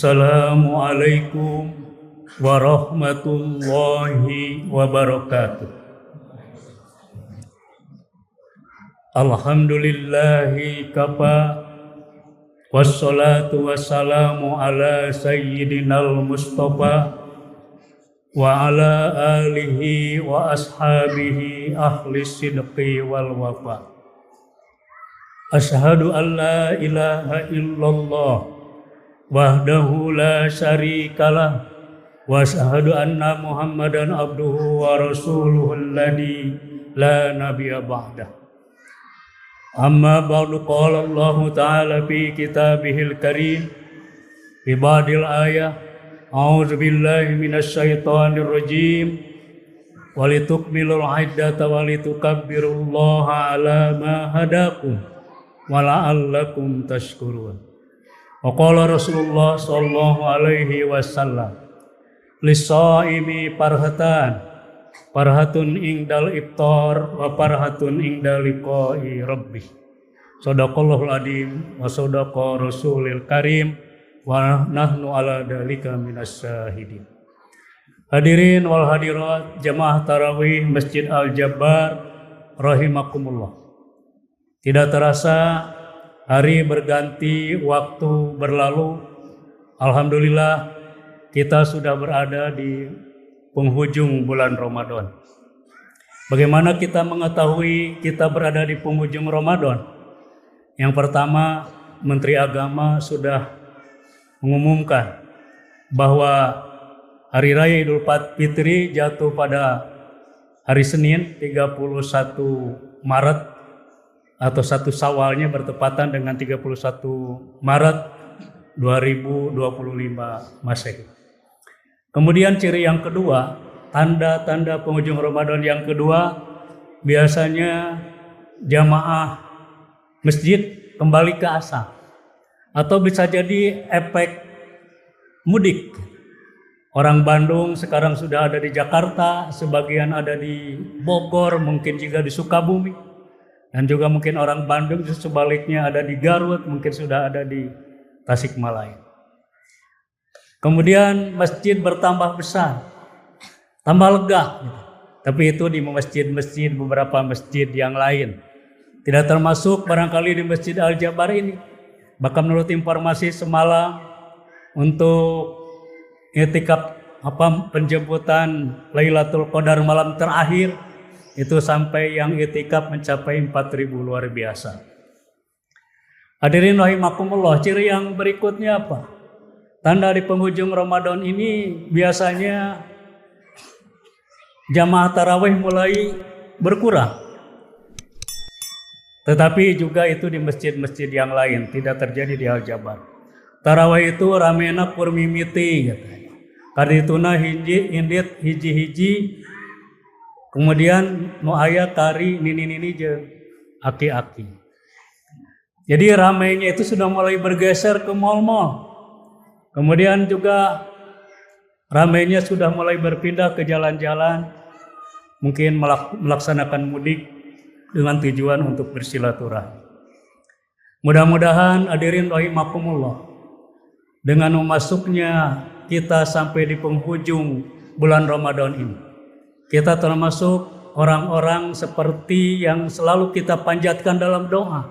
Assalamualaikum warahmatullahi wabarakatuh. Alhamdulillahi kafa, wassalatu wassalamu ala sayyidinal mustafa wa ala alihi wa ashabihi ahli sidqi wal wafa. Asyhadu an la ilaha illallah wahdahu la syarikalah wa asyhadu anna Muhammadan abduhu wa rasuluhu alladzi la nabiyya ba'dah. Amma ba'du, qala Allah ta'ala fi kitabihil karim fi ba'dil ayah a'udzu billahi minasy syaithanir rajim wa litukmilul iddata wa litukabbirullaha ala ma hadakum wa la'allakum tashkurun. Wa qala Rasulullah sallallahu alaihi wasallam lis-shaimi parhatun ingdal iftar wa parhatun ingdal liqa'i rabbih. Shadaqallahul adzim wa shadaqa rasulil karim wa nahnu ala dzalika minas syahidin. Hadirin wal hadirat jamaah tarawih Masjid Al-Jabbar rahimakumullah. Tidak terasa hari berganti, waktu berlalu. Alhamdulillah kita sudah berada di penghujung bulan Ramadan. Bagaimana kita mengetahui kita berada di penghujung Ramadan? Yang pertama, Menteri Agama sudah mengumumkan bahwa Hari Raya Idul Fitri jatuh pada hari Senin 31 Maret atau 1 Syawalnya bertepatan dengan 31 Maret 2025 Masehi. Kemudian ciri yang kedua, tanda-tanda penghujung Ramadan yang kedua, biasanya jamaah masjid kembali ke asal, atau bisa jadi efek mudik. Orang Bandung sekarang sudah ada di Jakarta, sebagian ada di Bogor, mungkin juga di Sukabumi, dan juga mungkin orang Bandung sebaliknya ada di Garut, mungkin sudah ada di Tasikmalaya. Kemudian masjid bertambah besar, tambah lega. Tapi itu di masjid-masjid, beberapa masjid yang lain. Tidak termasuk barangkali di Masjid Al-Jabbar ini. Bahkan menurut informasi semalam untuk i'tikaf penjemputan Lailatul Qadar malam terakhir, itu sampai yang i'tikaf mencapai 4.000, luar biasa. Hadirin rahimakumullah, ciri yang berikutnya apa? Tanda di penghujung Ramadan ini biasanya jamaah tarawih mulai berkurang. Tetapi juga itu di masjid-masjid yang lain, tidak terjadi di Al-Jabbar. Tarawih itu ramena kur mimiti katanya. Kadituna indit hiji-hiji, kemudian nu aya kari nini-nini jeung aki-aki. Jadi ramainya itu sudah mulai bergeser ke mal-mal. Kemudian juga ramainya sudah mulai berpindah ke jalan-jalan, mungkin melaksanakan mudik dengan tujuan untuk bersilaturahmi. Mudah-mudahan hadirin rahimakumullah, dengan memasuknya kita sampai di penghujung bulan Ramadan ini, kita termasuk orang-orang seperti yang selalu kita panjatkan dalam doa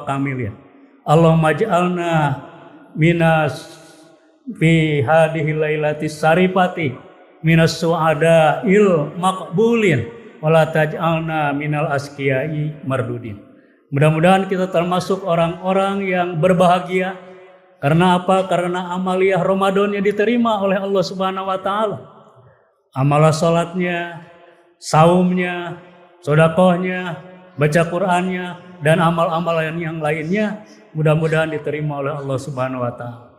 kami, ya. Allahumma ja'alna minas fi hadhihi lailatis sarifati minas su'ada il maqbulin wala taj'alna minal asqiyai mardudin. Mudah-mudahan kita termasuk orang-orang yang berbahagia. Karena apa? Karena amaliyah Ramadannya diterima oleh Allah Subhanahu wa taala. Amalah salatnya, saumnya, sedekahnya, baca Qur'annya, dan amal-amalan yang lainnya mudah-mudahan diterima oleh Allah Subhanahu wa taala.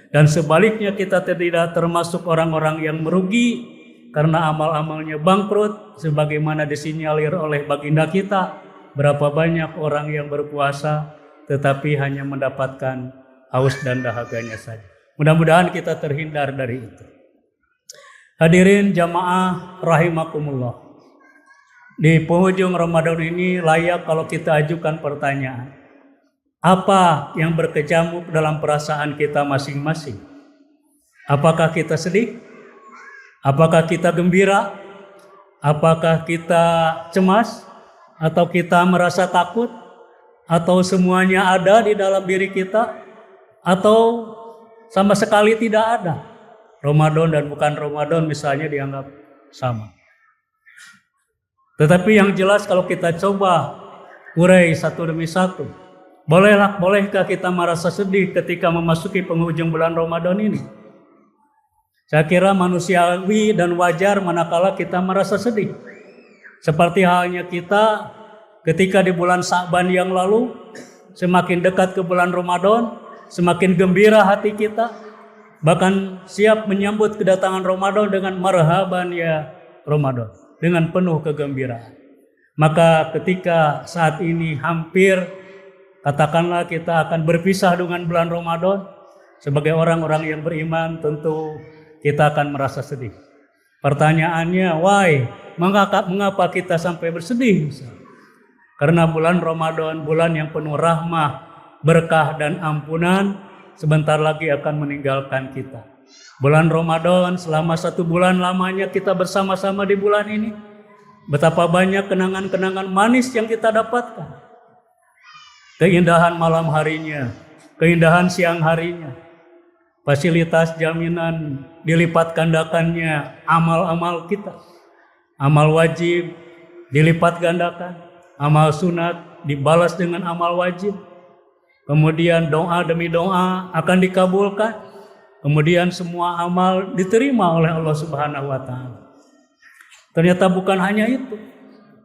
Dan sebaliknya kita tidak termasuk orang-orang yang merugi karena amal-amalnya bangkrut, sebagaimana disinyalir oleh baginda kita. Berapa banyak orang yang berpuasa tetapi hanya mendapatkan haus dan dahaganya saja. Mudah-mudahan kita terhindar dari itu. Hadirin jamaah rahimakumullah. Di penghujung Ramadan ini layak kalau kita ajukan pertanyaan. Apa yang berkecamuk dalam perasaan kita masing-masing? Apakah kita sedih? Apakah kita gembira? Apakah kita cemas? Atau kita merasa takut? Atau semuanya ada di dalam diri kita? Atau sama sekali tidak ada? Ramadan dan bukan Ramadan misalnya dianggap sama. Tetapi yang jelas kalau kita coba urai satu demi satu, bolehkah kita merasa sedih ketika memasuki penghujung bulan Ramadan ini? Saya kira manusiawi dan wajar manakala kita merasa sedih. Seperti halnya kita ketika di bulan Sa'ban yang lalu, semakin dekat ke bulan Ramadan, semakin gembira hati kita, bahkan siap menyambut kedatangan Ramadan dengan marhaban ya Ramadan, dengan penuh kegembiraan. Maka ketika saat ini hampir katakanlah kita akan berpisah dengan bulan Ramadan, sebagai orang-orang yang beriman tentu kita akan merasa sedih. Pertanyaannya, why? Mengapa kita sampai bersedih? Karena bulan Ramadan, bulan yang penuh rahmah, berkah dan ampunan, sebentar lagi akan meninggalkan kita. Bulan Ramadan, selama 1 bulan lamanya kita bersama-sama di bulan ini. Betapa banyak kenangan-kenangan manis yang kita dapatkan. Keindahan malam harinya, keindahan siang harinya, fasilitas jaminan dilipat gandakannya amal-amal kita. Amal wajib dilipat gandakan, amal sunat dibalas dengan amal wajib. Kemudian doa demi doa akan dikabulkan. Kemudian semua amal diterima oleh Allah Subhanahu wa taala. Ternyata bukan hanya itu.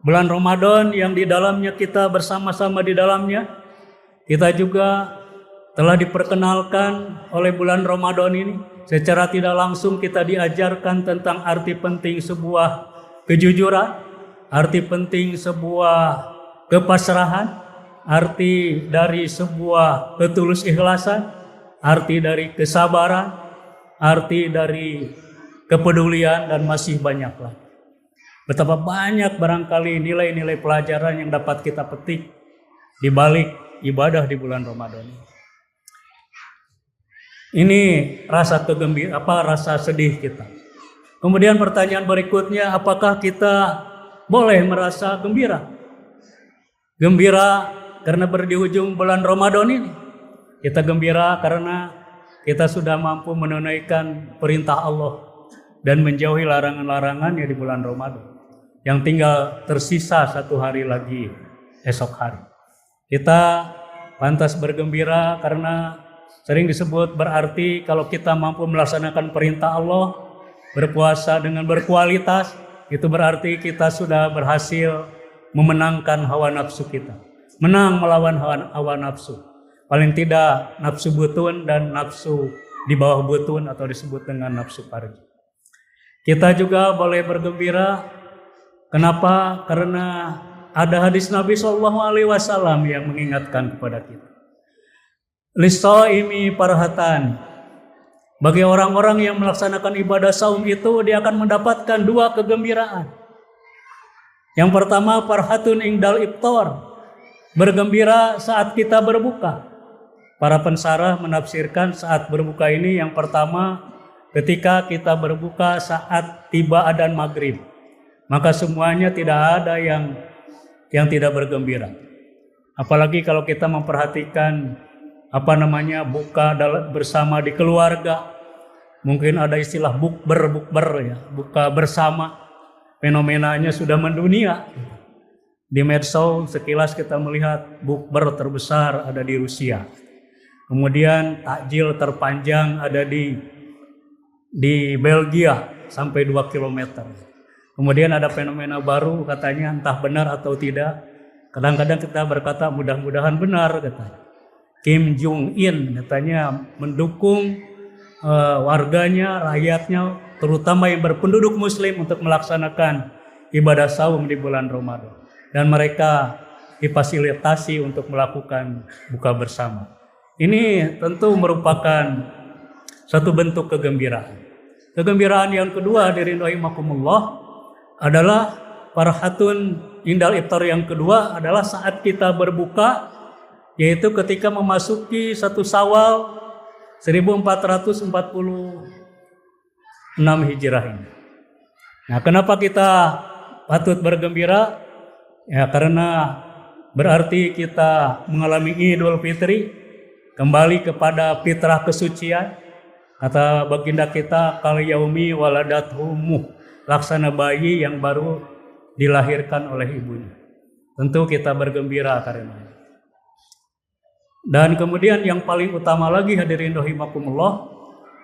Bulan Ramadan yang di dalamnya kita bersama-sama di dalamnya, kita juga telah diperkenalkan oleh bulan Ramadan ini. Secara tidak langsung kita diajarkan tentang arti penting sebuah kejujuran, arti penting sebuah kepasrahan, arti dari sebuah ketulus ikhlasan, arti dari kesabaran, arti dari kepedulian, dan masih banyak lagi. Betapa banyak barangkali nilai-nilai pelajaran yang dapat kita petik di balik ibadah di bulan Ramadan ini. Ini rasa rasa sedih kita. Kemudian pertanyaan berikutnya, apakah kita boleh merasa gembira? Gembira karena di ujung bulan Ramadan ini. Kita gembira karena kita sudah mampu menunaikan perintah Allah dan menjauhi larangan-larangannya di bulan Ramadan. Yang tinggal tersisa 1 hari lagi esok hari. Kita pantas bergembira karena sering disebut berarti kalau kita mampu melaksanakan perintah Allah, berpuasa dengan berkualitas, itu berarti kita sudah berhasil memenangkan hawa nafsu kita. Menang melawan hawa nafsu. Paling tidak nafsu butun dan nafsu di bawah butun atau disebut dengan nafsu farji. Kita juga boleh bergembira. Kenapa? Karena ada hadis Nabi SAW yang mengingatkan kepada kita. Lis-shaimi farhatan. Bagi orang-orang yang melaksanakan ibadah saum itu, dia akan mendapatkan 2 kegembiraan. Yang pertama, farhatun indal iftar. Bergembira saat kita berbuka. Para pensarah menafsirkan saat berbuka ini yang pertama ketika kita berbuka saat tiba adzan maghrib. Maka semuanya tidak ada yang tidak bergembira. Apalagi kalau kita memperhatikan buka bersama di keluarga. Mungkin ada istilah bukber ya, buka bersama. Fenomenanya sudah mendunia. Di medsos sekilas kita melihat bukber terbesar ada di Rusia. Kemudian takjil terpanjang ada di Belgia sampai 2 kilometer. Kemudian ada fenomena baru katanya, entah benar atau tidak. Kadang-kadang kita berkata mudah-mudahan benar katanya. Kim Jong Un katanya mendukung warganya, rakyatnya, terutama yang berpenduduk muslim untuk melaksanakan ibadah saum di bulan Ramadan. Dan mereka difasilitasi untuk melakukan buka bersama. Ini tentu merupakan satu bentuk kegembiraan. Kegembiraan yang kedua dari rahimakumullah adalah farhatun indal iftar. Yang kedua adalah saat kita berbuka, yaitu ketika memasuki 1 Syawal 1446 Hijrah ini. Nah, kenapa kita patut bergembira? Ya, karena berarti kita mengalami Idul Fitri, kembali kepada fitrah kesucian. Kata baginda kita, kal yaumi waladathu ummuh, laksana bayi yang baru dilahirkan oleh ibunya. Tentu kita bergembira karena. Dan kemudian yang paling utama lagi, hadirin rahimakumullah,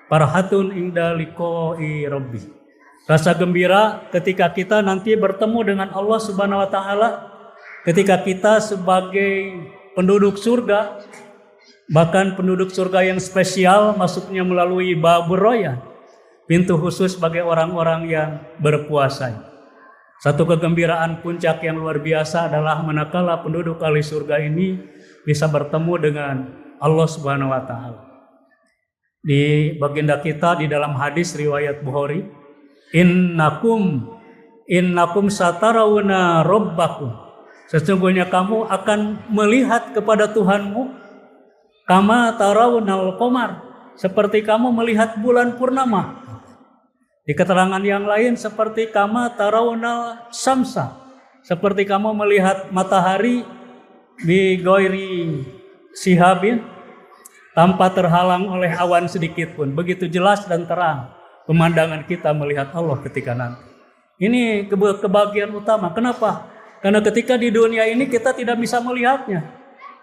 farhatun inda liqa'i rabbi. Rasa gembira ketika kita nanti bertemu dengan Allah Subhanahu wa taala, ketika kita sebagai penduduk surga, bahkan penduduk surga yang spesial, masuknya melalui Babur Rayyan, pintu khusus bagi orang-orang yang berpuasa. Satu kegembiraan puncak yang luar biasa adalah manakala penduduk ahli surga ini bisa bertemu dengan Allah Subhanahu wa taala. Di baginda kita di dalam hadis riwayat Bukhari, innakum satarawna rabbakum, sesungguhnya kamu akan melihat kepada Tuhanmu, kama tarawnal qamar, seperti kamu melihat bulan purnama. Di keterangan yang lain, seperti kama tarawnal samsa, seperti kamu melihat matahari bi ghairi sihabin, tanpa terhalang oleh awan sedikit pun. Begitu jelas dan terang pemandangan kita melihat Allah ketika nanti. Ini kebahagiaan utama. Kenapa? Karena ketika di dunia ini kita tidak bisa melihatnya,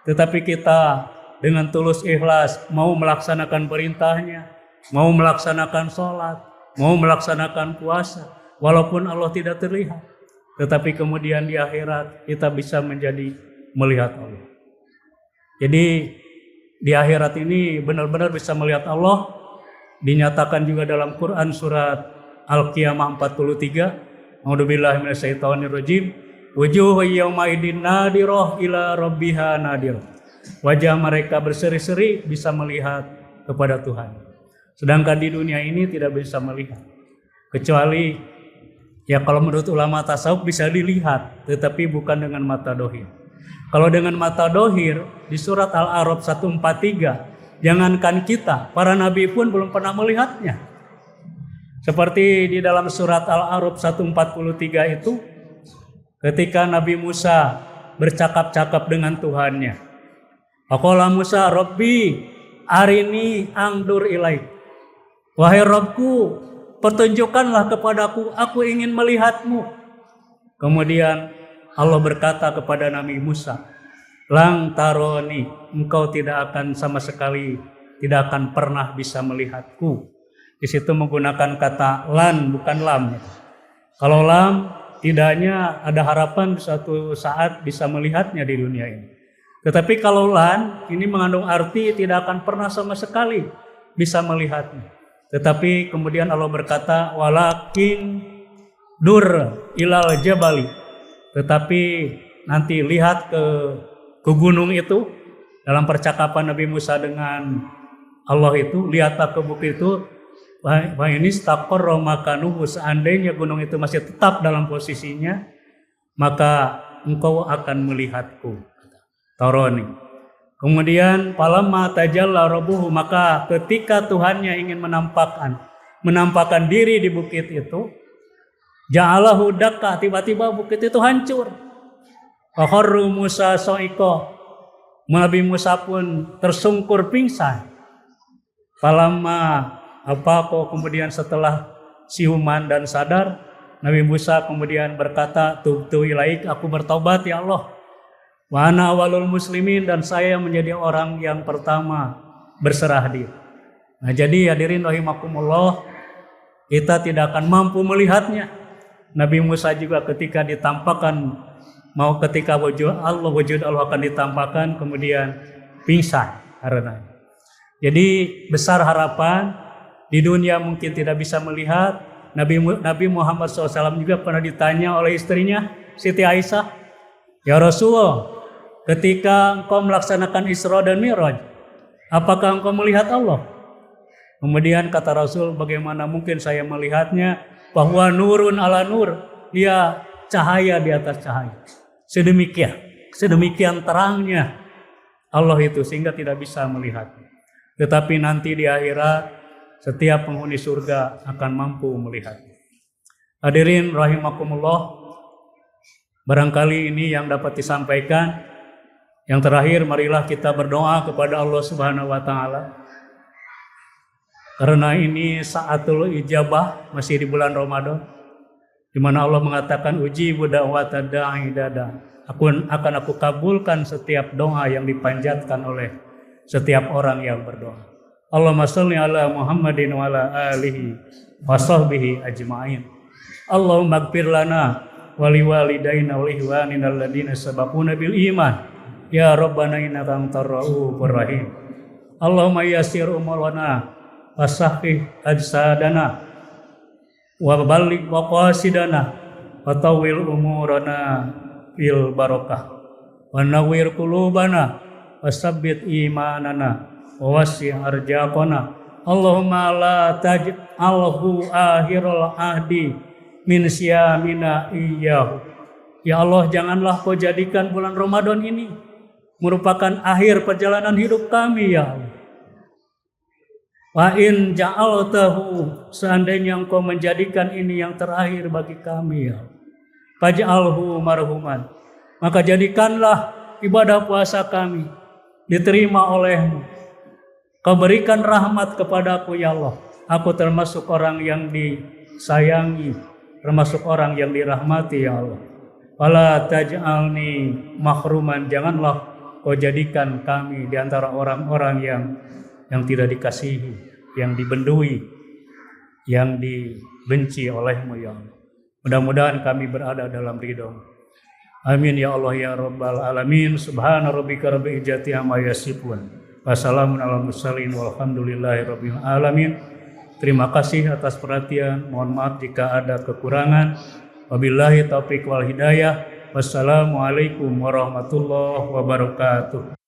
tetapi kita dengan tulus ikhlas mau melaksanakan perintahnya, mau melaksanakan sholat, mau melaksanakan puasa, walaupun Allah tidak terlihat, tetapi kemudian di akhirat kita bisa menjadi melihat Allah. Jadi di akhirat ini benar-benar bisa melihat Allah. Dinyatakan juga dalam Quran surat Al-Qiyamah 43, A'udzubillahi minasyaitonirrajim, wujuhun yaumaidin nadirah ila rabbiha nadirah. Wajah mereka berseri-seri bisa melihat kepada Tuhan. Sedangkan di dunia ini tidak bisa melihat. Kecuali ya kalau menurut ulama tasawuf bisa dilihat, tetapi bukan dengan mata dohir. Kalau dengan mata dohir di surat Al-A'raf 143, jangankan kita, para nabi pun belum pernah melihatnya. Seperti di dalam surat Al-A'raf 143 itu, ketika Nabi Musa bercakap-cakap dengan Tuhannya. Faqala Musa, Rabbi arini angdur ilaik. Wahai Rabbku, pertunjukkanlah kepadaku, aku ingin melihatmu. Kemudian Allah berkata kepada Nabi Musa, lang taroni, engkau tidak akan sama sekali, tidak akan pernah bisa melihatku. Di situ menggunakan kata lan, bukan lam. Kalau lam, tidaknya ada harapan suatu saat bisa melihatnya di dunia ini. Tetapi kalau lan, ini mengandung arti tidak akan pernah sama sekali bisa melihatnya. Tetapi kemudian Allah berkata, walakin dur ilal jabali. Tetapi nanti lihat ke gunung itu, dalam percakapan Nabi Musa dengan Allah itu, lihatlah ke bukit itu, wa ini istaqarra makanuhu, seandainya gunung itu masih tetap dalam posisinya, maka engkau akan melihatku. Taroni. Kemudian falamma tajalla rabbuhu, maka ketika Tuhannya ingin menampakkan diri di bukit itu, ja'alahu dakka, tiba-tiba bukit itu hancur. Fakharru Musa soiko, Nabi Musa pun tersungkur pingsan. Falamma kemudian setelah siuman dan sadar, Nabi Musa kemudian berkata, tubtu ilaik, aku bertobat ya Allah. Wa ana awalul muslimin, dan saya menjadi orang yang pertama berserah diri. Nah, jadi hadirin rahimakumullah, kita tidak akan mampu melihatnya. Nabi Musa juga ketika ditampakkan, ketika wujud Allah akan ditampakkan, kemudian pingsan karena. Jadi besar harapan di dunia mungkin tidak bisa melihat. Nabi Muhammad SAW juga pernah ditanya oleh istrinya Siti Aisyah, ya Rasulullah, ketika engkau melaksanakan Isra dan Mi'raj, apakah engkau melihat Allah? Kemudian kata Rasul, bagaimana mungkin saya melihatnya? Bahwa nurun ala nur, dia cahaya di atas cahaya. Sedemikian terangnya Allah itu sehingga tidak bisa melihat. Tetapi nanti di akhirat setiap penghuni surga akan mampu melihat. Hadirin rahimakumullah, barangkali ini yang dapat disampaikan. Yang terakhir, marilah kita berdoa kepada Allah Subhanahu wa taala. Karena ini saatul ijabah, masih di bulan Ramadan, di mana Allah mengatakan ujibu da'wata da'i dada. Akan aku kabulkan setiap doa yang dipanjatkan oleh setiap orang yang berdoa. Allahumma sholli ala Muhammadin wa ala alihi wa sahbihi ajma'in. Allahumma ighfir lana wa liwalidayna wa ihwanina alladhina sabaquna bil iman. Ya Rabbana innaka antar raufur rahim. Allahumma yassir umurana wa sahih ajsadana wa balligh maqasidana wa tawil umurana bil barakah wa nawwir qulubana wa sabbit imanana wa wasi' arjaqana. Allahumma la taj'alhu akhirul ahdi min siyamina iyyahu. Ya Allah, janganlah kau jadikan bulan Ramadan ini merupakan akhir perjalanan hidup kami, ya Allah. Wa in ja'altahu, seandainya engkau menjadikan ini yang terakhir bagi kami, ya Allah, faj'alhu marhuman, maka jadikanlah ibadah puasa kami diterima olehmu. Kau berikan rahmat kepadaku, ya Allah. Aku termasuk orang yang disayangi, termasuk orang yang dirahmati, ya Allah. Wala taj'alni mahruman, janganlah kau jadikan kami di antara orang-orang yang tidak dikasihi, yang dibendui, yang dibenci olehmu, ya Allah. Mudah-mudahan kami berada dalam ridho. Amin ya Allah ya Rabbal Alamin. Subhana rabbika rabbil izzati amma yasifun. Wassalamun ala mursalin walhamdulillahi rabbil alamin. Terima kasih atas perhatian. Mohon maaf jika ada kekurangan. Wabillahi taufiq wal hidayah. Wassalamualaikum warahmatullahi wabarakatuh.